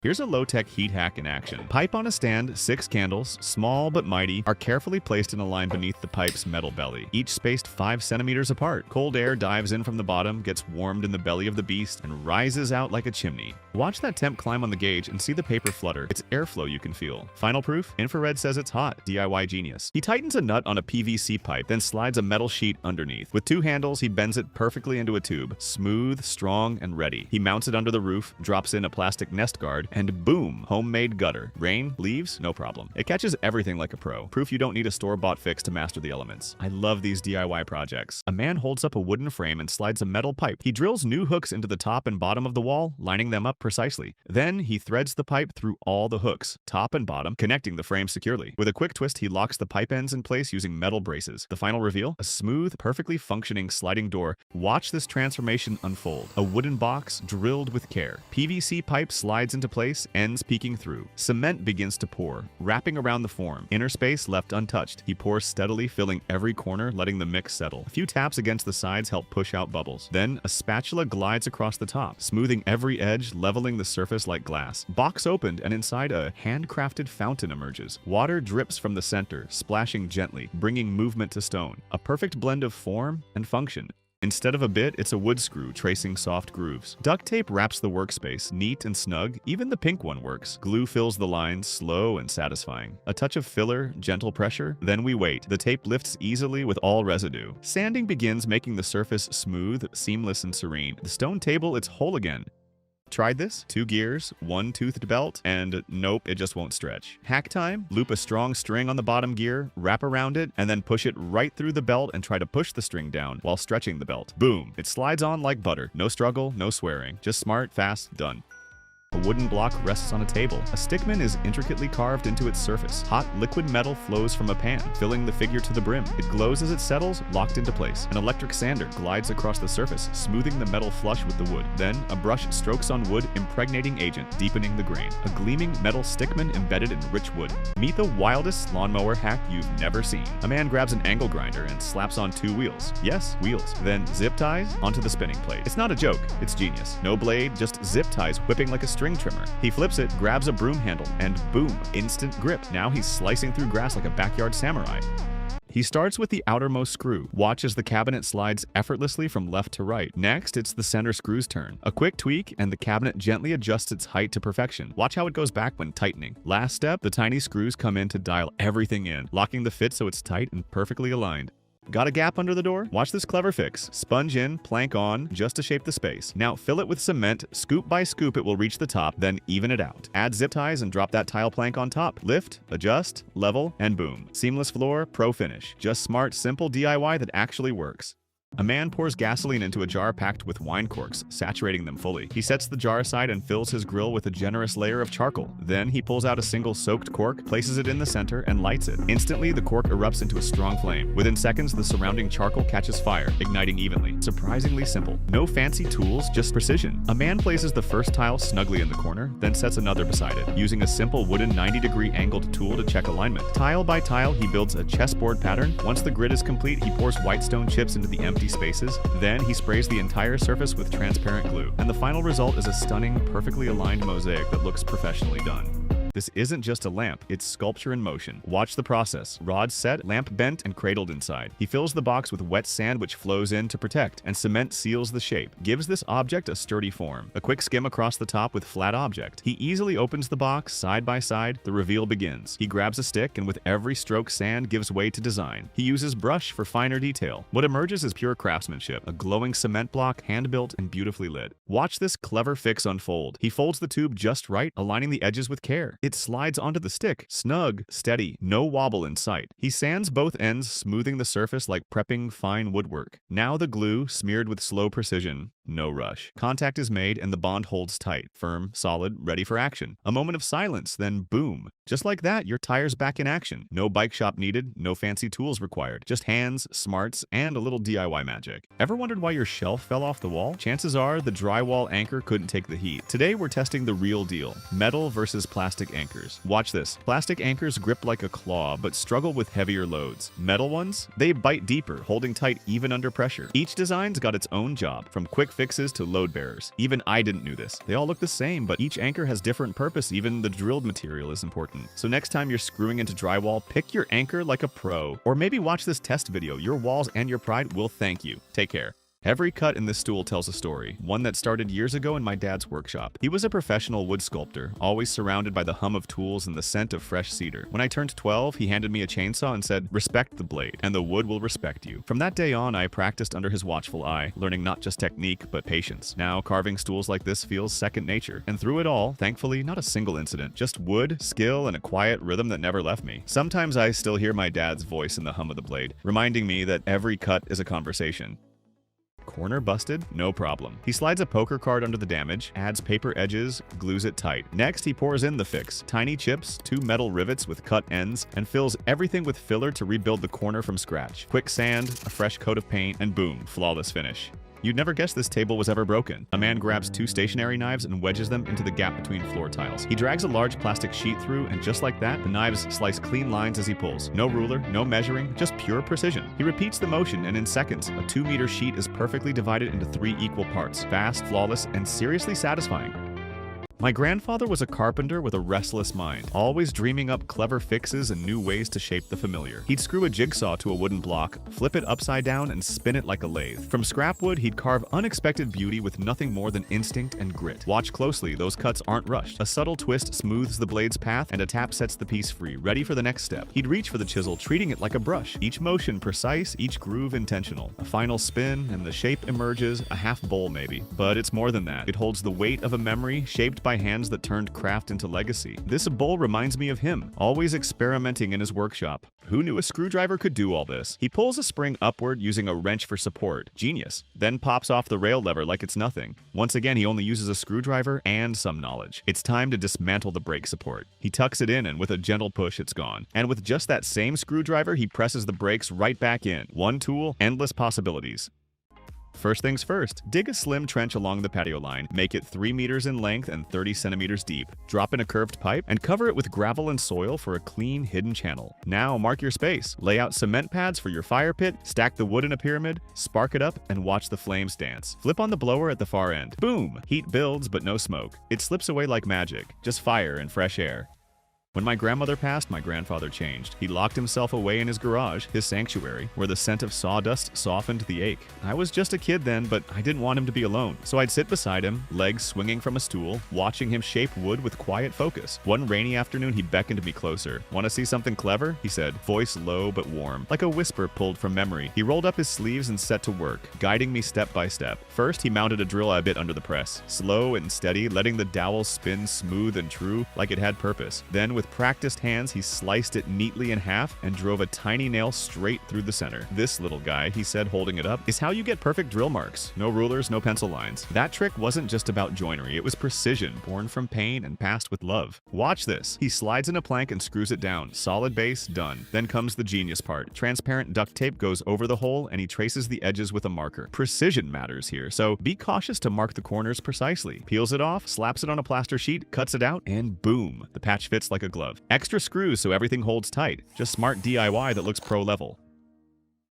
Here's a low-tech heat hack in action. Pipe on a stand, 6 candles, small but mighty, are carefully placed in a line beneath the pipe's metal belly, each spaced 5 centimeters apart. Cold air dives in from the bottom, gets warmed in the belly of the beast, and rises out like a chimney. Watch that temp climb on the gauge and see the paper flutter. It's airflow you can feel. Final proof? Infrared says it's hot. DIY genius. He tightens a nut on a PVC pipe, then slides a metal sheet underneath. With 2 handles, he bends it perfectly into a tube. Smooth, strong, and ready. He mounts it under the roof, drops in a plastic nest guard, and boom, homemade gutter. Rain, leaves, no problem. It catches everything like a pro. Proof you don't need a store-bought fix to master the elements. I love these DIY projects. A man holds up a wooden frame and slides a metal pipe. He drills new hooks into the top and bottom of the wall, lining them up precisely. Then he threads the pipe through all the hooks, top and bottom, connecting the frame securely. With a quick twist, he locks the pipe ends in place using metal braces. The final reveal? A smooth, perfectly functioning sliding door. Watch this transformation unfold. A wooden box drilled with care. PVC pipe slides into place, ends peeking through. Cement begins to pour, wrapping around the form. Inner space left untouched. He pours steadily, filling every corner, letting the mix settle. A few taps against the sides help push out bubbles. Then, a spatula glides across the top, smoothing every edge, leveling the surface like glass. Box opened, and inside a handcrafted fountain emerges. Water drips from the center, splashing gently, bringing movement to stone. A perfect blend of form and function. Instead of a bit, it's a wood screw tracing soft grooves. Duct tape wraps the workspace, neat and snug. Even the pink one works. Glue fills the lines, slow and satisfying. A touch of filler, gentle pressure. Then we wait. The tape lifts easily with all residue. Sanding begins, making the surface smooth, seamless, and serene. The stone table, it's whole again. Tried this? 2 gears, 1 toothed belt, and nope, it just won't stretch. Hack time? Loop a strong string on the bottom gear, wrap around it, and then push it right through the belt and try to push the string down while stretching the belt. Boom! It slides on like butter. No struggle, no swearing. Just smart, fast, done. A wooden block rests on a table. A stickman is intricately carved into its surface. Hot liquid metal flows from a pan, filling the figure to the brim. It glows as it settles, locked into place. An electric sander glides across the surface, smoothing the metal flush with the wood. Then, a brush strokes on wood, impregnating agent, deepening the grain. A gleaming metal stickman embedded in rich wood. Meet the wildest lawnmower hack you've never seen. A man grabs an angle grinder and slaps on 2 wheels. Yes, wheels. Then zip ties onto the spinning plate. It's not a joke, it's genius. No blade, just zip ties whipping like a string trimmer. He flips it, grabs a broom handle, and boom, instant grip. Now he's slicing through grass like a backyard samurai. He starts with the outermost screw. Watch as the cabinet slides effortlessly from left to right. Next, it's the center screw's turn. A quick tweak, and the cabinet gently adjusts its height to perfection. Watch how it goes back when tightening. Last step, the tiny screws come in to dial everything in, locking the fit so it's tight and perfectly aligned. Got a gap under the door? Watch this clever fix. Sponge in, plank on, just to shape the space. Now fill it with cement. Scoop by scoop, it will reach the top, then even it out. Add zip ties and drop that tile plank on top. Lift, adjust, level, and boom. Seamless floor, pro finish. Just smart, simple DIY that actually works. A man pours gasoline into a jar packed with wine corks, saturating them fully. He sets the jar aside and fills his grill with a generous layer of charcoal. Then he pulls out a single soaked cork, places it in the center, and lights it. Instantly, the cork erupts into a strong flame. Within seconds, the surrounding charcoal catches fire, igniting evenly. Surprisingly simple. No fancy tools, just precision. A man places the first tile snugly in the corner, then sets another beside it, using a simple wooden 90-degree angled tool to check alignment. Tile by tile, he builds a chessboard pattern. Once the grid is complete, he pours white stone chips into the empty spaces. Then he sprays the entire surface with transparent glue. And the final result is a stunning, perfectly aligned mosaic that looks professionally done. This isn't just a lamp, it's sculpture in motion. Watch the process. Rod set, lamp bent, and cradled inside. He fills the box with wet sand which flows in to protect, and cement seals the shape, gives this object a sturdy form. A quick skim across the top with flat object. He easily opens the box, side by side. The reveal begins. He grabs a stick, and with every stroke, sand gives way to design. He uses brush for finer detail. What emerges is pure craftsmanship, a glowing cement block, hand-built and beautifully lit. Watch this clever fix unfold. He folds the tube just right, aligning the edges with care. It slides onto the stick, snug, steady, no wobble in sight. He sands both ends, smoothing the surface like prepping fine woodwork. Now the glue, smeared with slow precision. No rush. Contact is made and the bond holds tight, firm, solid, ready for action. A moment of silence, then boom. Just like that, your tire's back in action. No bike shop needed, no fancy tools required. Just hands, smarts, and a little DIY magic. Ever wondered why your shelf fell off the wall? Chances are the drywall anchor couldn't take the heat. Today we're testing the real deal. Metal versus plastic anchors. Watch this. Plastic anchors grip like a claw, but struggle with heavier loads. Metal ones? They bite deeper, holding tight even under pressure. Each design's got its own job, from quick fixes to load bearers. Even I didn't know this. They all look the same, but each anchor has different purpose. Even the drilled material is important. So next time you're screwing into drywall, pick your anchor like a pro. Or maybe watch this test video. Your walls and your pride will thank you. Take care. Every cut in this stool tells a story, one that started years ago in my dad's workshop. He was a professional wood sculptor, always surrounded by the hum of tools and the scent of fresh cedar. When I turned 12, he handed me a chainsaw and said, "Respect the blade, and the wood will respect you." From that day on, I practiced under his watchful eye, learning not just technique, but patience. Now, carving stools like this feels second nature. And through it all, thankfully, not a single incident, just wood, skill, and a quiet rhythm that never left me. Sometimes I still hear my dad's voice in the hum of the blade, reminding me that every cut is a conversation. Corner busted? No problem. He slides a poker card under the damage, adds paper edges, glues it tight. Next, he pours in the fix. Tiny chips, 2 metal rivets with cut ends, and fills everything with filler to rebuild the corner from scratch. Quick sand, a fresh coat of paint, and boom, flawless finish. You'd never guess this table was ever broken. A man grabs 2 stationary knives and wedges them into the gap between floor tiles. He drags a large plastic sheet through, and just like that, the knives slice clean lines as he pulls. No ruler, no measuring, just pure precision. He repeats the motion, and in seconds, a 2-meter sheet is perfectly divided into 3 equal parts. Fast, flawless, and seriously satisfying. My grandfather was a carpenter with a restless mind, always dreaming up clever fixes and new ways to shape the familiar. He'd screw a jigsaw to a wooden block, flip it upside down, and spin it like a lathe. From scrap wood, he'd carve unexpected beauty with nothing more than instinct and grit. Watch closely, those cuts aren't rushed. A subtle twist smooths the blade's path, and a tap sets the piece free, ready for the next step. He'd reach for the chisel, treating it like a brush. Each motion precise, each groove intentional. A final spin, and the shape emerges, a half bowl maybe. But it's more than that. It holds the weight of a memory, shaped by hands that turned craft into legacy. This bowl reminds me of him, always experimenting in his workshop. Who knew a screwdriver could do all this? He pulls a spring upward using a wrench for support. Genius. Then pops off the rail lever like it's nothing. Once again, he only uses a screwdriver and some knowledge. It's time to dismantle the brake support. He tucks it in, and with a gentle push, it's gone. And with just that same screwdriver, he presses the brakes right back in. One tool, endless possibilities. First things first, dig a slim trench along the patio line, make it 3 meters in length and 30 centimeters deep. Drop in a curved pipe and cover it with gravel and soil for a clean, hidden channel. Now mark your space, lay out cement pads for your fire pit, stack the wood in a pyramid, spark it up, and watch the flames dance. Flip on the blower at the far end. Boom! Heat builds, but no smoke. It slips away like magic, just fire and fresh air. When my grandmother passed, my grandfather changed. He locked himself away in his garage, his sanctuary, where the scent of sawdust softened the ache. I was just a kid then, but I didn't want him to be alone. So I'd sit beside him, legs swinging from a stool, watching him shape wood with quiet focus. One rainy afternoon, he beckoned me closer. "Want to see something clever?" he said, voice low but warm, like a whisper pulled from memory. He rolled up his sleeves and set to work, guiding me step by step. First, he mounted a drill bit under the press, slow and steady, letting the dowel spin smooth and true, like it had purpose. Then, with practiced hands, he sliced it neatly in half and drove a tiny nail straight through the center. "This little guy," he said, holding it up, "is how you get perfect drill marks. No rulers, no pencil lines." That trick wasn't just about joinery, it was precision, born from pain and passed with love. Watch this. He slides in a plank and screws it down. Solid base, done. Then comes the genius part. Transparent duct tape goes over the hole, and he traces the edges with a marker. Precision matters here, so be cautious to mark the corners precisely. Peels it off, slaps it on a plaster sheet, cuts it out, and boom, the patch fits like a glove. Extra screws so everything holds tight. Just smart DIY that looks pro level.